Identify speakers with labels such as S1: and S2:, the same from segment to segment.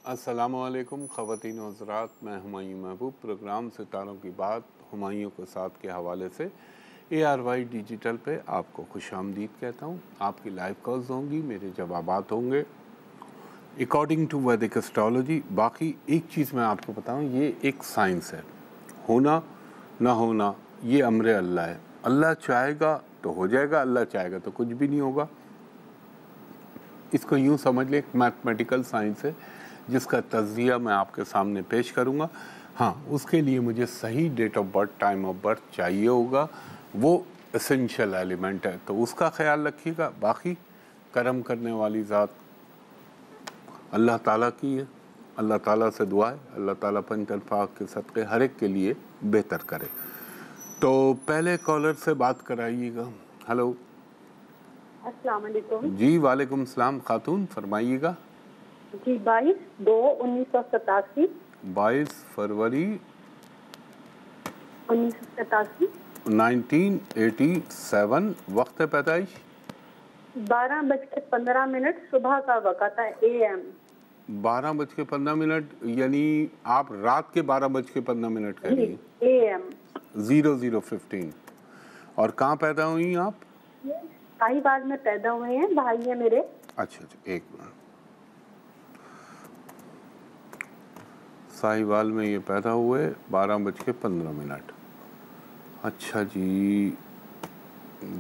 S1: अस्सलामुअलैकुम ख़वातीन व हज़रात, मैं हुमायूं महबूब प्रोग्राम सितारों की बात हुमायूं के साथ के हवाले से ARY डिजिटल पे आपको खुशामदीद कहता हूँ। आपकी लाइव कॉल्स होंगी, मेरे जवाबात होंगे अकॉर्डिंग टू वैदिक एस्ट्रोलॉजी। बाकी एक चीज़ मैं आपको बताऊँ, ये एक साइंस है, होना ना होना ये अम्र अल्लाह है। अल्लाह चाहेगा तो हो जाएगा, अल्लाह चाहेगा तो कुछ भी नहीं होगा। इसको यूँ समझ ले, एक मैथमेटिकल साइंस है जिसका तज़किया मैं आपके सामने पेश करूँगा। हाँ, उसके लिए मुझे सही date of birth, time of birth चाहिए होगा, वो एसेंशियल एलिमेंट है, तो उसका ख्याल रखिएगा। बाकी करम करने वाली ज़ात अल्लाह ताला की है। अल्लाह ताला से दुआ है, अल्लाह ताला पंचतरफाक के सदक़े हर एक के लिए बेहतर करे। तो पहले कॉलर से बात कराइएगा। हेलो
S2: अस्सलाम वालेकुम।
S1: जी, वालेकुम सलाम खातून, फरमाइएगा।
S2: जी 22/2/1987।
S1: 22 फरवरी
S2: 1987।
S1: 1987। वक्त पैदाइश
S2: 12:15 सुबह का वक़्त है, AM।
S1: 12:15, यानी आप रात के 12:15 कह रही हैं।
S2: AM
S1: 00:15। और कहाँ पैदा हुई आप?
S2: शाहीबाग में पैदा हुए हैं, भाई है मेरे।
S1: अच्छा, एक मिनट। साहिवाल में ये पैदा हुए 12:15। अच्छा जी,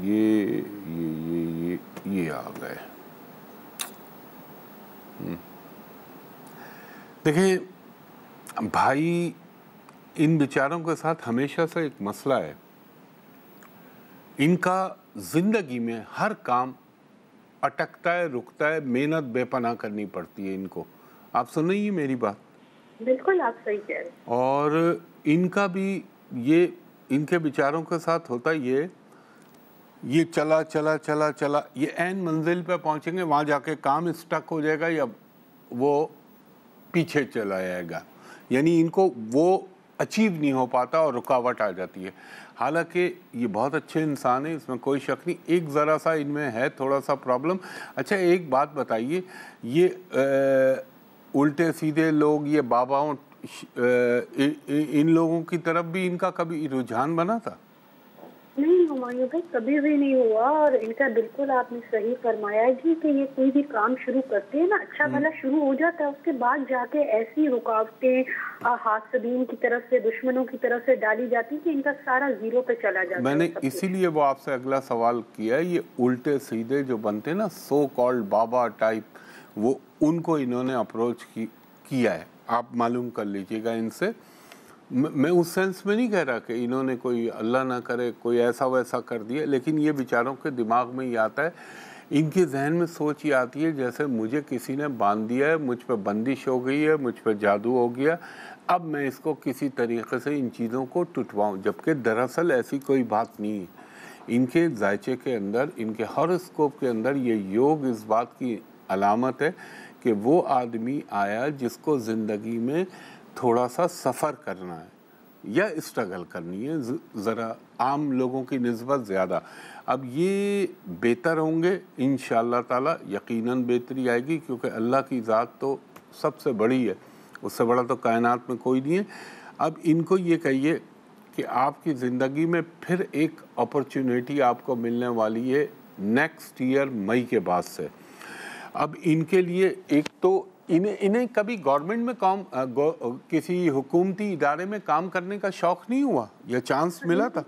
S1: ये आ गए। देखिए भाई, इन बेचारों के साथ हमेशा से एक मसला है। इनका जिंदगी में हर काम अटकता है, रुकता है, मेहनत बेपनाह करनी पड़ती है इनको। आप सुन रही हैं मेरी बात?
S2: बिल्कुल आप सही कह रहे हैं।
S1: और इनका भी इनके विचारों के साथ होता ये चला चला चला चला, ये ऐन मंजिल पे पहुंचेंगे, वहाँ जाके काम स्टक हो जाएगा या वो पीछे चला जाएगा, यानी इनको वो अचीव नहीं हो पाता और रुकावट आ जाती है। हालांकि ये बहुत अच्छे इंसान है, इसमें कोई शक नहीं। एक ज़रा सा इनमें है थोड़ा सा प्रॉब्लम। अच्छा, एक बात बताइए, ये उल्टे सीधे लोग, ये बाबाओं, इन लोगों की तरफ भी इनका कभी रुझान बना था?
S2: नहीं हुमायूं भाई, कभी भी नहीं हुआ। और इनका बिल्कुल आपने सही फरमाया जी कि ये कोई भी काम शुरू करते हैं ना, अच्छा भला शुरू हो जाता है, उसके बाद जाके ऐसी रुकावटें हासदीन की तरफ से, दुश्मनों की तरफ से डाली जाती है कि इनका सारा जीरो पे चला जाता है।
S1: मैंने इसीलिए वो आपसे अगला सवाल किया है। ये उल्टे सीधे जो बनते हैं ना, सो कॉल्ड बाबा टाइप, वो उनको इन्होंने अप्रोच किया है। आप मालूम कर लीजिएगा इनसे। मैं उस सेंस में नहीं कह रहा कि इन्होंने कोई, अल्लाह ना करे, कोई ऐसा वैसा कर दिया, लेकिन ये बेचारों के दिमाग में ये आता है, इनके जहन में सोच ये आती है जैसे मुझे किसी ने बांध दिया है, मुझ पर बंदिश हो गई है, मुझ पर जादू हो गया, अब मैं इसको किसी तरीके से इन चीज़ों को टुटवाऊँ, जबकि दरअसल ऐसी कोई बात नहीं है। इनके जायचे के अंदर, इनके हॉरोस्कोप के अंदर ये योग इस बात की अलामत है कि वो आदमी आया जिसको ज़िंदगी में थोड़ा सा सफ़र करना है या स्ट्रगल करनी है, ज़रा आम लोगों की निस्बत ज़्यादा। अब ये बेहतर होंगे इंशाअल्लाह ताला, यकीनन बेहतरी आएगी, क्योंकि अल्लाह की ज़ात तो सबसे बड़ी है, उससे बड़ा तो कायनात में कोई नहीं है। अब इनको ये कहिए कि आपकी ज़िंदगी में फिर एक अपॉर्चुनिटी आपको मिलने वाली है नेक्स्ट ईयर मई के बाद से। अब इनके लिए एक तो इन्हें कभी गवर्नमेंट में काम, किसी हुकूमती इदारे में काम करने का शौक नहीं हुआ या चांस मिला था?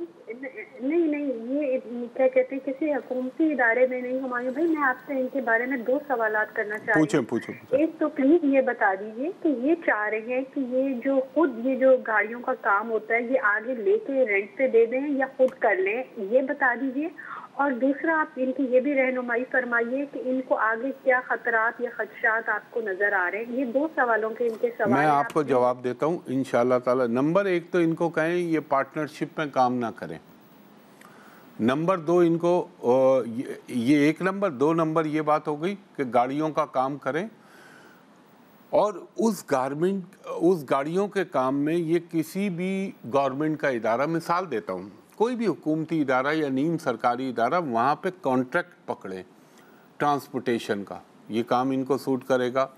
S2: नहीं नहीं, ये क्या कहते हैं, किसी हुकूमती इदारे में नहीं। हुमायूं भाई, मैं आपसे इनके बारे में 2 सवालात करना चाह रही हूँ।
S1: पूछो।
S2: एक तो प्लीज ये बता दीजिए कि ये चाह रहे हैं कि ये जो खुद ये जो गाड़ियों का काम होता है, ये आगे लेके रेंट पे दे दें या खुद कर लें, ये बता दीजिए। और दूसरा, आप इनकी ये भी रहनुमाई फरमाइए कि इनको आगे क्या खतरात या खदशात आपको नजर आ रहे हैं। ये 2 सवालों के इनके सवाल
S1: मैं आपको जवाब देता हूँ इंशाअल्लाह ताला। नंबर 1 तो इनको कहें ये पार्टनरशिप में काम ना करें। नंबर 2 इनको ये 1 नंबर। 2 नंबर ये बात हो गई कि गाड़ियों का काम करें, और उस गाड़ियों के काम में ये किसी भी गवर्नमेंट का इदारा, मिसाल देता हूँ, कोई भी हुकूमती इदारा या नीम सरकारी इदारा, वहाँ पे कॉन्ट्रैक्ट पकड़े ट्रांसपोर्टेशन का, ये काम इनको सूट करेगा।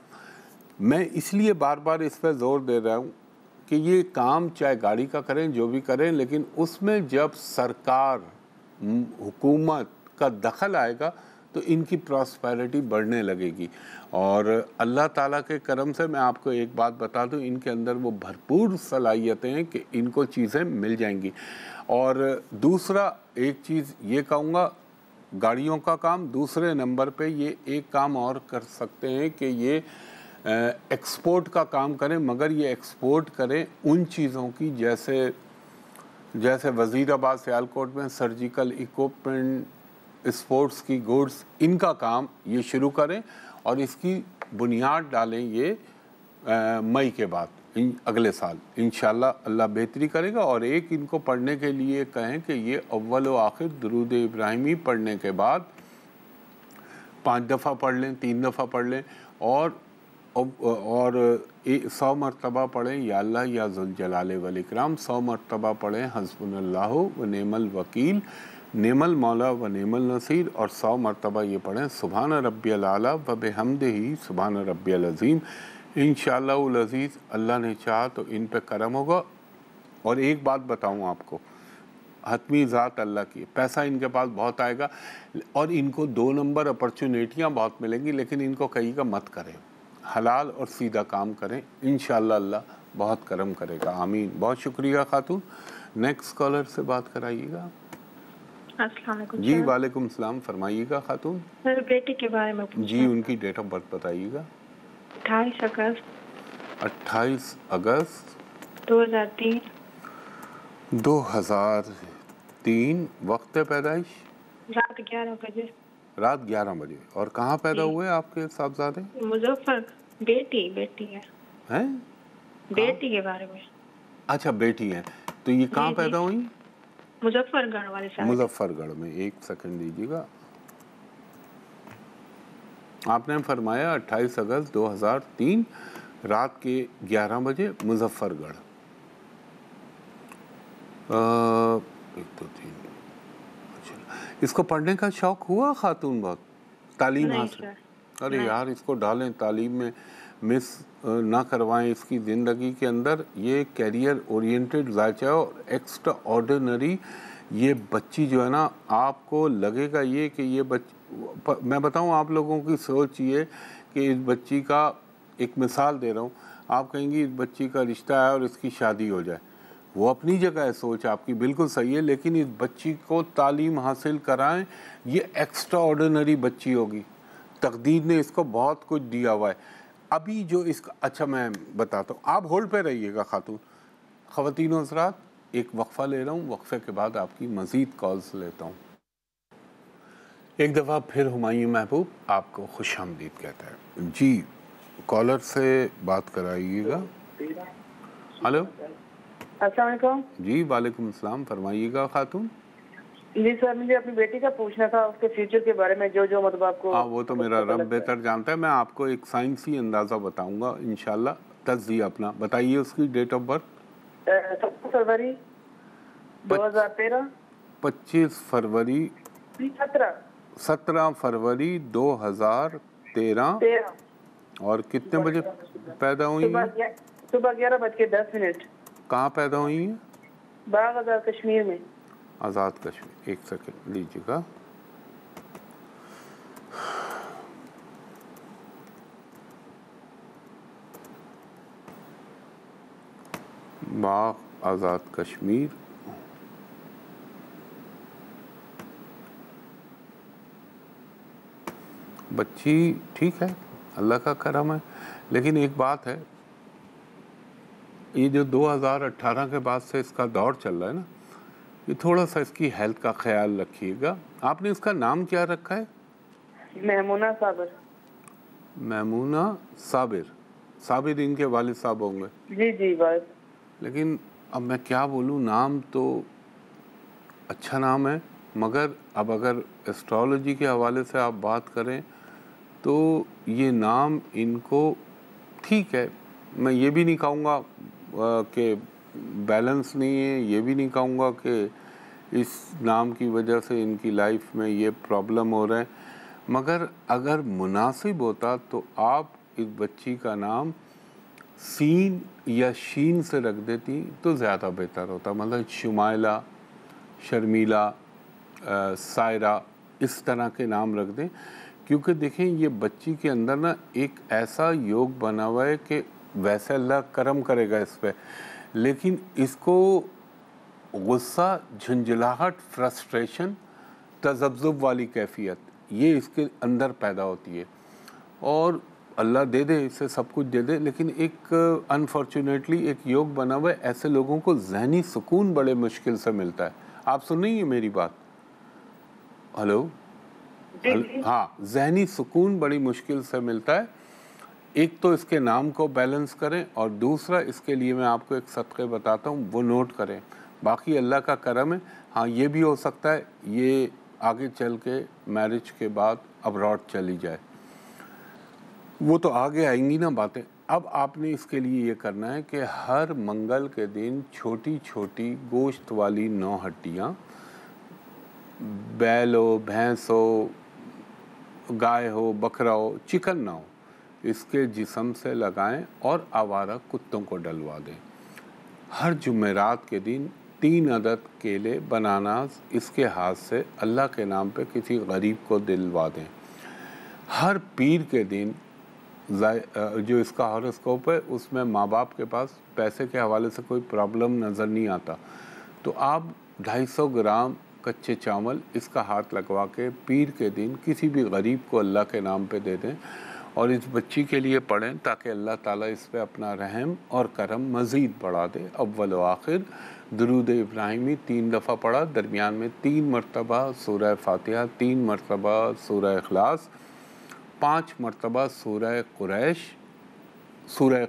S1: मैं इसलिए बार बार इस पर ज़ोर दे रहा हूँ कि ये काम चाहे गाड़ी का करें, जो भी करें, लेकिन उसमें जब सरकार, हुकूमत का दखल आएगा तो इनकी प्रॉस्पेरिटी बढ़ने लगेगी। और अल्लाह ताला के करम से मैं आपको एक बात बता दूं, इनके अंदर वो भरपूर सलाहियतें हैं कि इनको चीज़ें मिल जाएंगी। और दूसरा एक चीज़ ये कहूँगा, गाड़ियों का काम, दूसरे नंबर पे ये एक काम और कर सकते हैं कि ये एक्सपोर्ट का काम करें, मगर ये एक्सपोर्ट करें उन चीज़ों की जैसे वज़ीराबाद सियालकोट में सर्जिकल इक्विपमेंट, स्पोर्ट्स की गुड्स, इनका काम ये शुरू करें और इसकी बुनियाद डालें ये मई के बाद, अगले साल इंशाल्लाह अल्लाह बेहतरी करेगा। और एक इनको पढ़ने के लिए कहें कि ये अव्वल व आखिर दुरूद इब्राहिमी पढ़ने के बाद 5 दफ़ा पढ़ लें, 3 दफ़ा पढ़ लें और 100 मरतबा पढ़ें या अल्लाह या ज़ुल जलाल वल इकराम, 100 मरतबा पढ़ें हस्बुनल्लाहु व नेमल वकील, नेमल मौला व नेमल नसीर, और 100 मरतबा ये पढ़ें सुभान रब्बियल आला व बिहम्दिही सुभान रब्बियल अज़ीम। इंशाअल्लाहुल अज़ीज़ अल्लाह ने चाहा तो इन पे करम होगा। और एक बात बताऊं आपको, हतमी ज़ात अल्लाह की, पैसा इनके पास बहुत आएगा और इनको 2 नंबर अपॉर्चुनिटियाँ बहुत मिलेंगी, लेकिन इनको कहीं का मत करें, हलाल और सीधा काम करें, इंशाअल्लाह अल्लाह बहुत करम करेगा। आमीन। बहुत शुक्रिया खातून। नेक्स्ट कॉलर से बात कराइएगा।
S3: अस्सलाम वालेकुम
S1: जी वालेकुम सलाम, फरमाइएगा खातून।
S3: मेरे बेटे के बारे में पूछना।
S1: जी उनकी डेट ऑफ बर्थ बताइएगा।
S3: 28
S1: अगस्त
S3: 2003।
S1: 2003। वक्त पैदाइश
S3: रात 11 बजे।
S1: रात 11 बजे। और कहाँ पैदा हुए आपके साहबजादे?
S3: मुजफ्फर। बेटी है।
S1: हैं?
S3: बेटी के बारे में।
S1: अच्छा बेटी है, तो ये कहाँ पैदा हुई?
S3: मुजफ्फरगढ़ वाले साइड।
S1: मुजफ्फरगढ़ में। एक सेकंड दीजिएगा। आपने फरमाया 28 अगस्त 2003 रात के 11 बजे मुजफ्फरगढ़। 1 2 3। इसको पढ़ने का शौक हुआ खातून? बहुत तालीम हासिल? अरे यार इसको डालें तालीम में, मिस ना करवाएं इसकी ज़िंदगी के अंदर। ये कैरियर ओरिएंटेड ज़ायचा और एक्स्ट्रा ऑर्डिनरी ये बच्ची जो है ना, आपको लगेगा ये कि ये मैं बताऊं आप लोगों की सोच ये कि इस बच्ची का, एक मिसाल दे रहा हूँ, आप कहेंगी इस बच्ची का रिश्ता है और इसकी शादी हो जाए। वो अपनी जगह है, सोच आपकी बिल्कुल सही है, लेकिन इस बच्ची को तालीम हासिल कराएं, ये एक्स्ट्रा ऑर्डिनरी बच्ची होगी। तकदीर ने इसको बहुत कुछ दिया हुआ है। अभी जो इसका, अच्छा मैं बताता हूँ, आप होल्ड पे रहिएगा खातून। ख़वातीन व हज़रात, एक वक्फ़ा ले रहा हूँ, वक्फ़े के बाद आपकी मज़ीद कॉल्स लेता हूँ। एक दफ़ा फिर हुमायूं महबूब आपको खुशामदीद कहता है। जी कॉलर से बात कराइएगा। हेलो।
S4: अस्सलाम वालेकुम।
S1: जी वालेकुम सलाम, फरमाइएगा खातून।
S4: जी सर, मुझे अपनी बेटी का पूछना था, उसके फ्यूचर के बारे में, जो मतलब आपको।
S1: हाँ वो तो मेरा रब बेहतर जानता है। मैं आपको एक साइंसी अंदाज़ा बताऊंगा इंशाल्लाह। तस्दीह अपना बताइए। उसकी डेट ऑफ बर्थ
S4: 17 फरवरी 2013।
S1: 25 फरवरी 17 फरवरी 2013। और कितने बजे पैदा हुई है?
S4: सुबह 11:10।
S1: कहाँ पैदा हुई है?
S4: बाग आज़ाद कश्मीर में।
S1: आज़ाद कश्मीर। एक सेकंड लीजिएगा। बाग आज़ाद कश्मीर। बच्ची ठीक है, अल्लाह का करम है, लेकिन एक बात है, ये जो 2018 के बाद से इसका दौर चल रहा है ना, ये थोड़ा सा इसकी हेल्थ का ख्याल रखिएगा। आपने इसका नाम क्या रखा है?
S4: महमूना साबिर।
S1: महमूना साबिर। साबिर इनके वालिद साहब होंगे।
S4: जी जी बस।
S1: लेकिन अब मैं क्या बोलूँ, नाम तो अच्छा नाम है, मगर अब अगर एस्ट्रोलॉजी के हवाले से आप बात करें तो ये नाम इनको ठीक है। मैं ये भी नहीं कहूँगा कि बैलेंस नहीं है, ये भी नहीं कहूँगा कि इस नाम की वजह से इनकी लाइफ में ये प्रॉब्लम हो रहा है, मगर अगर मुनासिब होता तो आप इस बच्ची का नाम सीन या शीन से रख देती तो ज़्यादा बेहतर होता, मतलब शुमाइला, शर्मीला, सायरा, इस तरह के नाम रख दें। क्योंकि देखें ये बच्ची के अंदर ना एक ऐसा योग बना हुआ है कि वैसे अल्लाह करम करेगा इस पर, लेकिन इसको गुस्सा, झंझलाहट, फ्रस्ट्रेशन, तज़ब्ज़ुब वाली कैफियत ये इसके अंदर पैदा होती है। और अल्लाह दे दे इसे सब कुछ दे दे, लेकिन एक अनफॉर्चुनेटली एक योग बना हुआ है, ऐसे लोगों को जहनी सुकून बड़े मुश्किल से मिलता है। आप सुन रही हैं मेरी बात? हेलो? हाँ, जहनी सुकून बड़ी मुश्किल से मिलता है। एक तो इसके नाम को बैलेंस करें, और दूसरा इसके लिए मैं आपको एक सदक़े बताता हूँ, वो नोट करें। बाकी अल्लाह का करम है। हाँ, ये भी हो सकता है ये आगे चल के मैरिज के बाद अब्रॉड चली जाए, वो तो आगे आएंगी ना बातें। अब आपने इसके लिए ये करना है कि हर मंगल के दिन छोटी छोटी गोश्त वाली 9 हड्डियाँ, बैल हो, भैंस हो, गाय हो, बकरा हो, चिकन ना हो, इसके जिस्म से लगाएं और आवारा कुत्तों को डलवा दें। हर जुमेरात के दिन 3 अदद केले, बनानास इसके हाथ से अल्लाह के नाम पे किसी गरीब को दिलवा दें। हर पीर के दिन जो इसका हॉरोस्कोप है उसमें माँ बाप के पास पैसे के हवाले से कोई प्रॉब्लम नज़र नहीं आता, तो आप 250 ग्राम कच्चे चावल इसका हाथ लगवा के पीर के दिन किसी भी गरीब को अल्लाह के नाम पे दे दें और इस बच्ची के लिए पढ़ें, ताकि अल्लाह ताला इस पे अपना रहम और करम मज़ीद बढ़ा दे। अव्वल व आखिर दुरूद इब्राहिमी 3 दफ़ा पढ़ा, दरमियान में 3 मरतबा सूरह फातिहा, 3 मरतबा सूरह इखलास, 5 मरतबा सूरह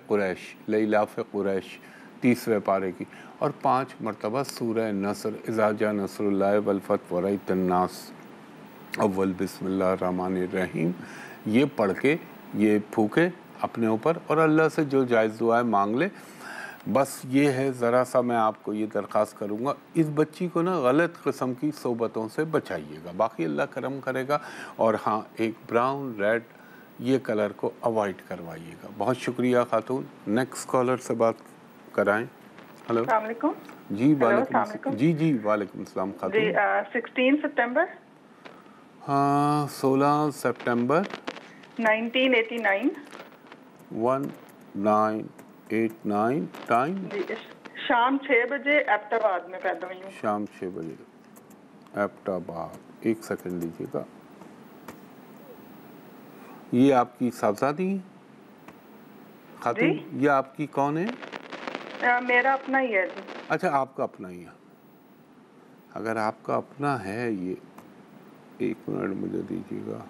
S1: कुरैश लैलाफ़ कुरैश 30वें पारे की, और 5 मरतबा सूरह नसर इज़ा जा नसरुल्लाह वल फतह व रअयतन नास अव्वल बिस्मिल्लाहिर रहमानिर रहीम। ये पढ़ के ये फूके अपने ऊपर और अल्लाह से जो जायज़ दुआएं मांग ले। बस ये है, ज़रा सा मैं आपको ये दरख्वास्त करूँगा, इस बच्ची को ना गलत किस्म की सोबतों से बचाइएगा, बाकी अल्लाह करम करेगा। और हाँ, एक ब्राउन रेड ये कलर को अवॉइड करवाइएगा। बहुत शुक्रिया खातून। नेक्स्ट कॉलर से बात कराएं। हेलो,
S5: अस्सलाम वालेकुम।
S1: जी वालेकुम। जी वालेकुम सलाम खातून।
S5: जी 16 सितंबर।
S1: हाँ, 16 सितंबर
S5: 1989।
S1: 1989। टाइम
S5: जी शाम 6 बजे एबटाबाद में पैदा हुई हूँ।
S1: शाम 6 बजे एबटाबाद। एक सेकंड लीजिएगा। ये आपकी साहबजादी खातून? ये आपकी कौन है?
S5: मेरा अपना ही है जी।
S1: अच्छा, आपका अपना ही है। अगर आपका अपना है, ये 1 मिनट मुझे दीजिएगा।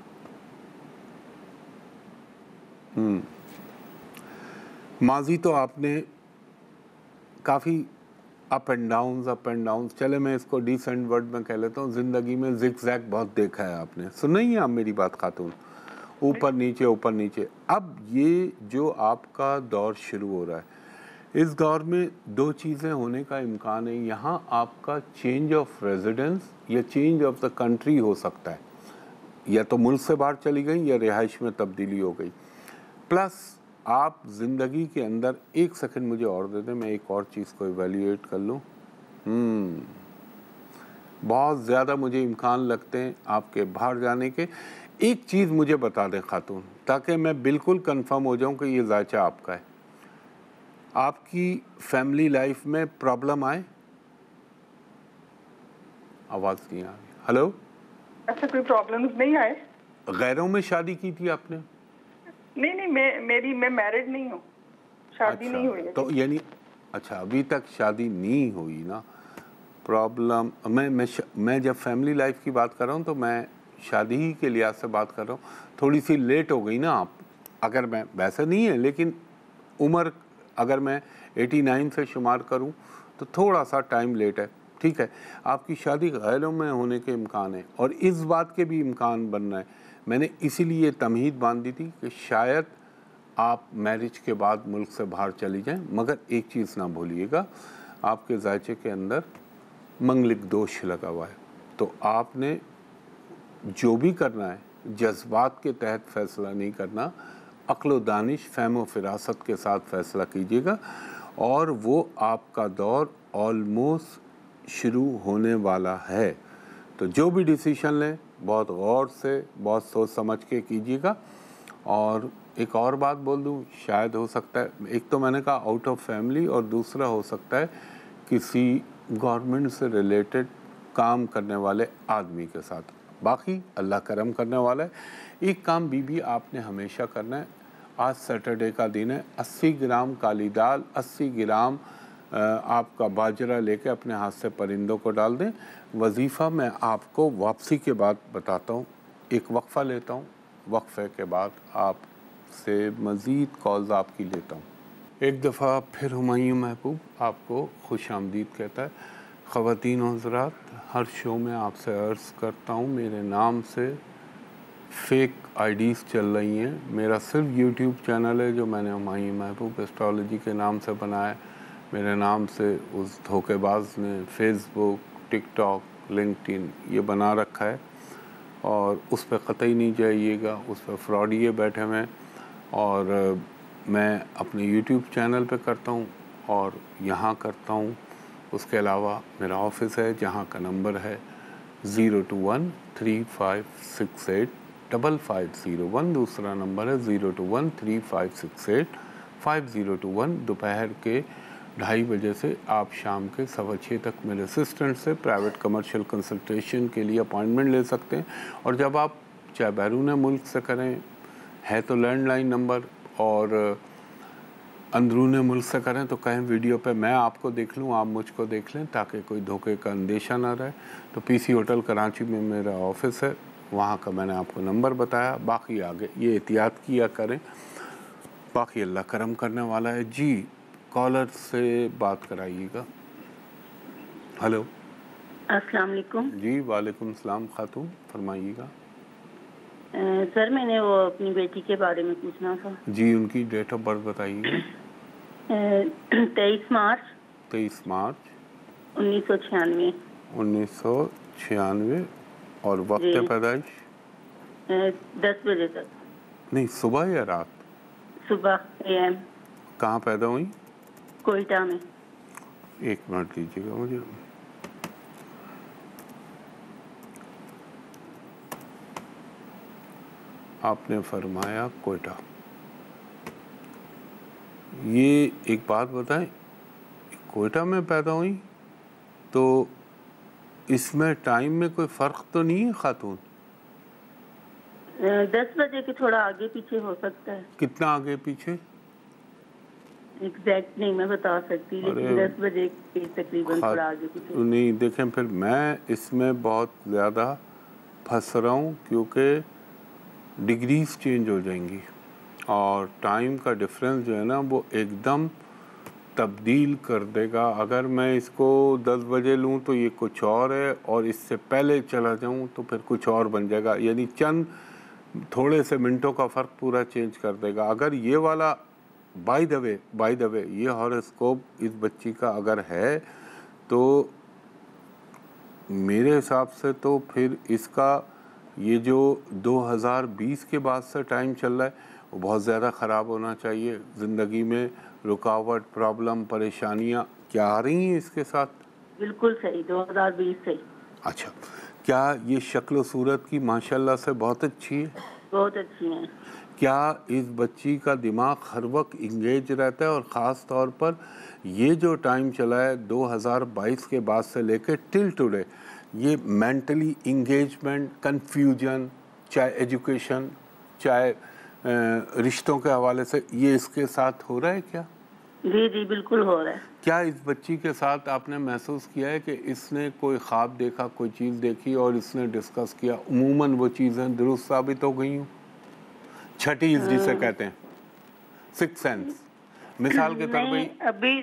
S1: माजी तो आपने काफ़ी अप एंड डाउन्स, चले मैं इसको डिसेंट वर्ड में कह लेता हूँ, ज़िंदगी में जिग-जैग बहुत देखा है आपने। सुन रही हैं आप मेरी बात खातून? ऊपर नीचे ऊपर नीचे। अब ये जो आपका दौर शुरू हो रहा है, इस दौर में 2 चीज़ें होने का इम्कान है। यहाँ आपका चेंज ऑफ रेजिडेंस या चेंज ऑफ द कंट्री हो सकता है, या तो मुल्क से बाहर चली गई या रिहाइश में तब्दीली हो गई। प्लस आप ज़िंदगी के अंदर, एक सेकंड मुझे और दे दें, मैं एक और चीज़ को इवेल्युएट कर लूँ। बहुत ज़्यादा मुझे इम्कान लगते हैं आपके बाहर जाने के। एक चीज़ मुझे बता दें खातून, ताकि मैं बिल्कुल कंफर्म हो जाऊं कि ये ज़ायचा आपका है। आपकी फैमिली लाइफ में प्रॉब्लम आए? आवाज़ नहीं आ रही। हेलो,
S5: ऐसा कोई प्रॉब्लम्स नहीं आए?
S1: गैरों में शादी की थी आपने?
S5: नहीं, मैं मैरिड नहीं हूँ, शादी
S1: अच्छा,
S5: नहीं हुई है।
S1: तो यानी अच्छा, अभी तक शादी नहीं हुई ना। प्रॉब्लम, मैं जब फैमिली लाइफ की बात कर रहा हूँ तो मैं शादी ही के लिहाज से बात कर रहा हूँ। थोड़ी सी लेट हो गई ना आप, अगर मैं, वैसे नहीं है लेकिन उम्र अगर मैं 89 से शुमार करूँ तो थोड़ा सा टाइम लेट है। ठीक है, आपकी शादी गैरों में होने के इम्कान है, और इस बात के भी इम्कान बन रहे हैं। मैंने इसीलिए तमहीद बांध दी थी कि शायद आप मैरिज के बाद मुल्क से बाहर चली जाएं। मगर एक चीज़ ना भूलिएगा, आपके ज़ायचे के अंदर मंगलिक दोष लगा हुआ है। तो आपने जो भी करना है, जज्बात के तहत फैसला नहीं करना, अक्ल दानिश फ़हम फ़िरासत के साथ फ़ैसला कीजिएगा और वो आपका दौर ऑलमोस्ट शुरू होने वाला है। तो जो भी डिसीजन लें बहुत गौर से, बहुत सोच समझ के कीजिएगा। और एक और बात बोल दूं, शायद हो सकता है, एक तो मैंने कहा आउट ऑफ फैमिली और दूसरा हो सकता है किसी गवर्नमेंट से रिलेटेड काम करने वाले आदमी के साथ। बाकी अल्लाह करम करने वाला है। एक काम बीबी आपने हमेशा करना है। आज सैटरडे का दिन है, 80 ग्राम काली दाल, 80 ग्राम आपका बाजरा लेके अपने हाथ से परिंदों को डाल दें। वजीफ़ा मैं आपको वापसी के बाद बताता हूँ। एक वक्फ़ा लेता हूँ, वक्फ़े के बाद आपसे मज़ीद कॉल्स आपकी लेता हूँ। एक दफ़ा फिर हुमायूं महबूब आपको खुश आमदीद कहता है। ख़वातीन और हज़रात, हर शो में आपसे अर्ज़ करता हूँ, मेरे नाम से फेक आईडीज़ चल रही हैं। मेरा सिर्फ यूट्यूब चैनल है जो मैंने हुमायूं महबूब एस्ट्रोलॉजी के नाम से बनाया। मेरे नाम से उस धोखेबाज ने फेसबुक, टिकटॉक, लिंक्डइन ये बना रखा है और उस पर कतई नहीं जाइएगा, उस पर फ्रॉडिये बैठे हुए हैं। और मैं अपने यूट्यूब चैनल पे करता हूँ और यहाँ करता हूँ। उसके अलावा मेरा ऑफिस है जहाँ का नंबर है 02135685501। दूसरा नंबर है 02135685021। दोपहर के 2:30 बजे से आप शाम के 6:15 तक मेरे असिस्टेंट से प्राइवेट कमर्शियल कंसल्टेशन के लिए अपॉइंटमेंट ले सकते हैं। और जब आप चाहे बैरून मुल्क से करें है तो लैंडलाइन नंबर, और अंदरून मुल्क से करें तो कहें वीडियो पे मैं आपको देख लूँ, आप मुझको देख लें, ताकि कोई धोखे का अंदेशा ना रहे। तो पीसी होटल कराची में मेरा ऑफिस है, वहाँ का मैंने आपको नंबर बताया। बाकी आगे ये एहतियात किया करें, बाकी अल्लाह करम करने वाला है। जी, कॉलर से बात कराइएगा। हेलो,
S6: अस्सलाम वालेकुम।
S1: जी वालेकुम सलाम खातून, फरमाइएगा।
S6: सर मैंने वो अपनी बेटी के बारे में पूछना था।
S1: जी, उनकी डेट ऑफ बर्थ बताइए।
S6: 23 मार्च
S1: 1996 और वक्त पैदाइश
S6: 10 बजे तक।
S1: नहीं, सुबह या रात?
S6: सुबह AM।
S1: कहाँ पैदा हुई?
S6: कोयटा में।
S1: एक मिनट दीजिएगा मुझे। आपने फरमाया कोयटा। ये एक बात बताएं, कोयटा में पैदा हुई तो इसमें टाइम में कोई फ़र्क तो नहीं है खातून?
S6: 10 बजे के थोड़ा आगे पीछे हो सकता है।
S1: कितना आगे पीछे?
S6: एग्जैक्ट नहीं मैं बता सकती, लेकिन 10 बजे के तकरीबन थोड़ा आगे पीछे।
S1: नहीं, देखें फिर मैं इसमें बहुत ज़्यादा फंस रहा हूँ, क्योंकि डिग्रीज चेंज हो जाएंगी और टाइम का डिफरेंस जो है ना वो एकदम तब्दील कर देगा। अगर मैं इसको 10 बजे लूँ तो ये कुछ और है, और इससे पहले चला जाऊँ तो फिर कुछ और बन जाएगा। यानी चंद थोड़े से मिनटों का फ़र्क पूरा चेंज कर देगा। अगर ये वाला बाय द वे ये हॉरोस्कोप इस बच्ची का अगर है तो मेरे हिसाब से तो फिर इसका ये जो 2020 के बाद से टाइम चल रहा है वो बहुत ज़्यादा ख़राब होना चाहिए। ज़िंदगी में रुकावट, प्रॉब्लम, परेशानियाँ क्या आ रही हैं इसके साथ?
S6: बिल्कुल सही, 2020 सही।
S1: अच्छा, क्या ये शक्ल सूरत की माशाल्लाह से बहुत अच्छी है?
S6: बहुत अच्छी है।
S1: क्या इस बच्ची का दिमाग हर वक्त इंगेज रहता है? और ख़ास तौर पर ये जो टाइम चला है 2022 के बाद से लेकर टिल टुडे, ये मेंटली इंगेजमेंट, कंफ्यूजन, चाहे एजुकेशन, चाहे रिश्तों के हवाले से, ये इसके साथ हो रहा है क्या?
S6: जी जी बिल्कुल हो रहा है।
S1: क्या इस बच्ची के साथ आपने महसूस किया है कि इसने कोई ख्वाब देखा, कोई चीज़ देखी और इसने डिस्कस किया, उमूमन वो चीज़ें दुरुस्त साबित हो गई हूँ? छठी जिसे कहते हैं सिक्स सेंस। मिसाल के तौर पे
S6: अभी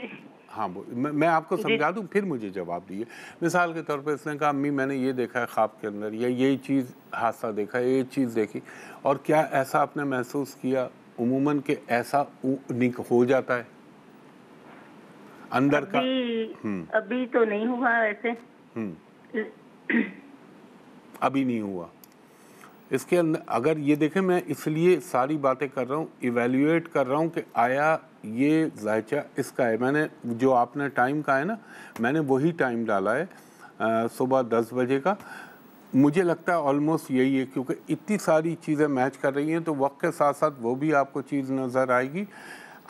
S1: हाँ, मैं आपको समझा दूं, फिर मुझे जवाब दिए। मिसाल के तौर पे इसने कहा अम्मी मैंने ये देखा है ख्वाब के अंदर, या यही चीज़ हादसा देखा, ये चीज़ देखी, और क्या ऐसा आपने महसूस किया उमूमन के ऐसा हो जाता है अंदर का?
S6: अभी तो नहीं हुआ ऐसे।
S1: अभी नहीं हुआ। इसके अंदर अगर ये देखें, मैं इसलिए सारी बातें कर रहा हूँ, इवेल्युएट कर रहा हूँ कि आया ये जायचा इसका है। मैंने जो आपने टाइम का है ना, मैंने वही टाइम डाला है सुबह 10 बजे का। मुझे लगता है ऑलमोस्ट यही है, क्योंकि इतनी सारी चीज़ें मैच कर रही हैं तो वक्त के साथ साथ वो भी आपको चीज़ नज़र आएगी।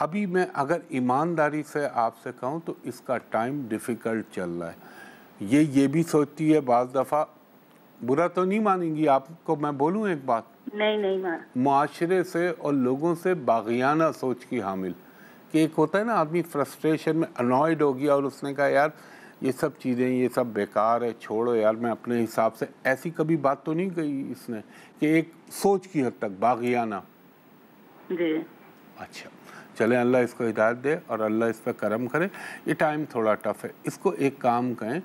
S1: अभी मैं अगर ईमानदारी से आपसे कहूँ तो इसका टाइम डिफ़िकल्ट चल रहा है। ये भी सोचती है बाज़ दफ़ा, बुरा तो नहीं मानेंगी आपको मैं बोलूँ एक बात,
S6: नहीं
S1: माशरे से और लोगों से बागियाना सोच की हामिल, कि एक होता है ना आदमी फ्रस्ट्रेशन में अनॉयड हो गया और उसने कहा यार ये सब चीज़ें ये सब बेकार है, छोड़ो यार मैं अपने हिसाब से, ऐसी कभी बात तो नहीं कही इसने कि एक सोच की हद तक बागियाना
S6: जी।
S1: अच्छा चले, अल्लाह इसको हिदायत दे और अल्लाह इस पर करम करे। ये टाइम थोड़ा टफ है, इसको एक काम करें,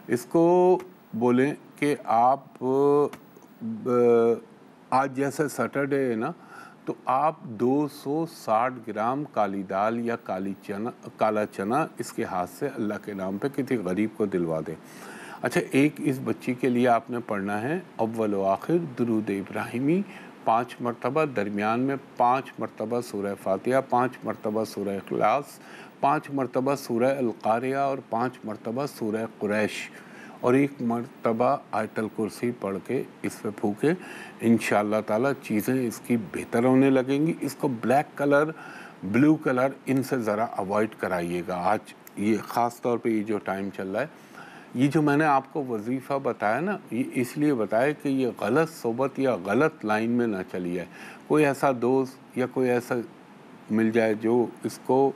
S1: इसको बोलें कि आप आज जैसे सैटरडे है ना, तो आप 260 ग्राम काली दाल या काला चना इसके हाथ से अल्लाह के नाम पे किसी गरीब को दिलवा दें। अच्छा, एक इस बच्ची के लिए आपने पढ़ना है अव्वल व आखिर दुरूद इब्राहिमी 5 मरतबा, दरमियान में 5 मरतबा सूरह फातिहा, 5 मरतबा सूरह इखलास, 5 मरतबा सूरह अल-क़ारिया और 5 मरतबा सूरह कुरैश और 1 मरतबा आयतल कुर्सी पढ़ के इस पे फूके। इंशाअल्लाह ताला चीज़ें इसकी बेहतर होने लगेंगी। इसको ब्लैक कलर, ब्लू कलर इनसे ज़रा अवॉइड कराइएगा। आज ये ख़ास तौर पे ये जो टाइम चल रहा है, ये जो मैंने आपको वजीफ़ा बताया ना, ये इसलिए बताया कि ये गलत सोबत या गलत लाइन में ना चली जाए। कोई ऐसा दोस्त या कोई ऐसा मिल जाए जो इसको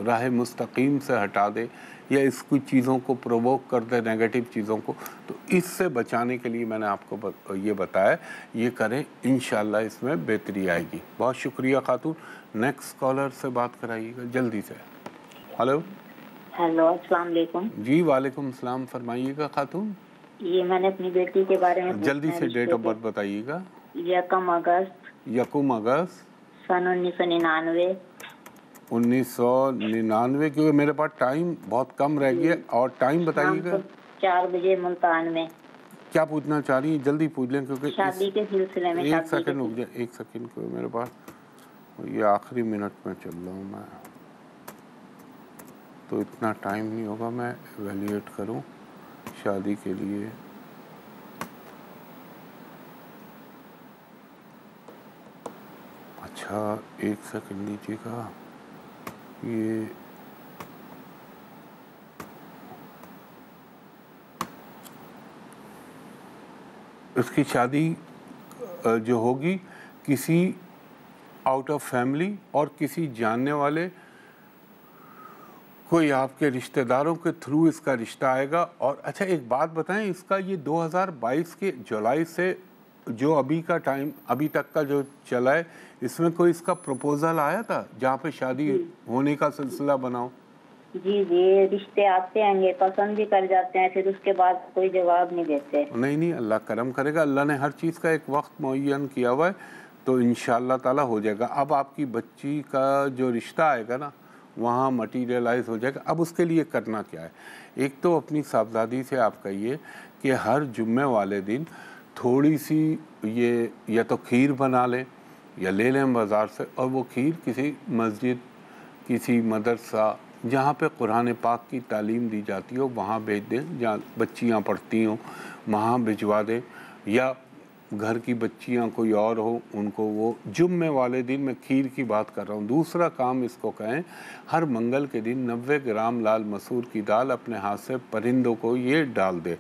S1: राह मुस्तकीम से हटा दे या इसकी चीज़ों को प्रोवोक कर दे, नेगेटिव चीज़ों को, तो इससे बचाने के लिए मैंने आपको ये बताया, ये करें, इंशाअल्लाह इसमें बेहतरी आएगी। बहुत शुक्रिया खातून। नेक्स्ट कॉलर से बात कराइएगा जल्दी से। हेलो
S6: अस्सलाम वालेकुम।
S1: जी वालेकुम सलाम, फरमाइएगा खातून।
S6: ये मैंने अपनी बेटी के बारे में
S1: जल्दी से डेट ऑफ बर्थ बताइएगा।
S6: 1 अगस्त सन 1999।
S1: 1999, क्योंकि मेरे पास टाइम बहुत कम रह गया, और टाइम बताइएगा।
S6: 4 बजे मुल्तान में।
S1: क्या पूछना चाह रही हैं, जल्दी पूछ लें, क्योंकि
S6: शादी के सिलसिले में।
S1: एक सेकंड रुक जाए, एक सेकंड, को मेरे पास ये आखिरी मिनट में चल रहा हूँ मैं, तो इतना टाइम नहीं होगा मैं एवेल्यूएट करूँ शादी के लिए। अच्छा एक सेकंड लीजिएगा, ये उसकी शादी जो होगी किसी आउट ऑफ फैमिली और किसी जानने वाले कोई आपके रिश्तेदारों के थ्रू इसका रिश्ता आएगा। और अच्छा एक बात बताएं, इसका ये 2022 के जुलाई से जो अभी का टाइम अभी तक का जो चला है, इसमें कोई इसका प्रपोजल आया था जहाँ पे शादी होने का सिलसिला बनाओ?
S6: जी जी, रिश्ते आते हैं, पसंद भी कर जाते हैं, फिर उसके बाद कोई जवाब नहीं देते।
S1: नहीं, अल्लाह करम करेगा, अल्लाह ने हर चीज़ का एक वक्त मुअय्यन किया हुआ है, तो इंशाअल्लाह ताला हो जाएगा। अब आपकी बच्ची का जो रिश्ता आएगा ना, वहाँ मटीरियलाइज हो जाएगा। अब उसके लिए करना क्या है, एक तो अपनी साहबजादी से आप कहिए कि हर जुम्मे वाले दिन थोड़ी सी ये या तो खीर बना लें या ले लें बाज़ार से, और वो खीर किसी मस्जिद, किसी मदरसा जहाँ पे कुरान पाक की तालीम दी जाती हो वहाँ भेज दें, जहाँ बच्चियाँ पढ़ती हों वहाँ भिजवा दें, या घर की बच्चियाँ कोई और हो उनको वो जुम्मे वाले दिन, मैं खीर की बात कर रहा हूँ। दूसरा काम इसको कहें, हर मंगल के दिन 90 ग्राम लाल मसूर की दाल अपने हाथ से परिंदों को ये डाल दे,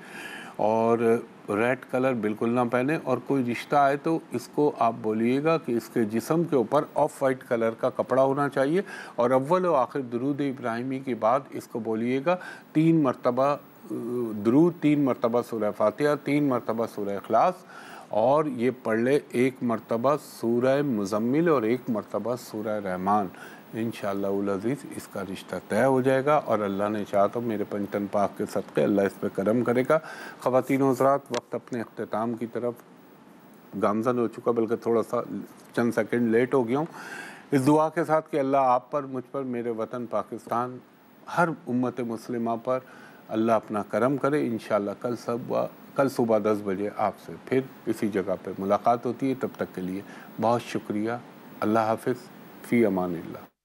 S1: और रेड कलर बिल्कुल ना पहने, और कोई रिश्ता आए तो इसको आप बोलिएगा कि इसके जिस्म के ऊपर ऑफ वाइट कलर का कपड़ा होना चाहिए, और अव्वल व आखिर दुरूद इब्राहिमी के बाद इसको बोलिएगा 3 मरतबा दुरूद, 3 मरतबा सूरह फातिहा, 3 मरतबा सूरह इखलास, और ये पढ़ ले 1 मरतबा सूरह मुज़म्मिल और 1 मरतबा सूरह रहमान। इंशाअल्लाह अज़ीज़ इसका रिश्ता तय हो जाएगा, और अल्लाह ने चाहा तो मेरे पंचतन पाक के सदक़े अल्लाह इस पर करम करेगा। ख़वातीन व हज़रात, वक्त अपने अख्तिताम की तरफ गामज़न हो चुका, बल्कि थोड़ा सा चंद सेकंड लेट हो गया हूँ। इस दुआ के साथ कि अल्लाह आप पर, मुझ पर, मेरे वतन पाकिस्तान, हर उम्मत मुस्लिमा पर अल्लाह अपना करम करे। इंशाअल्लाह कल सुबह 10 बजे आपसे फिर इसी जगह पे मुलाकात होती है। तब तक के लिए बहुत शुक्रिया। अल्लाह हाफिज़, फ़ी अमानिल्लाह।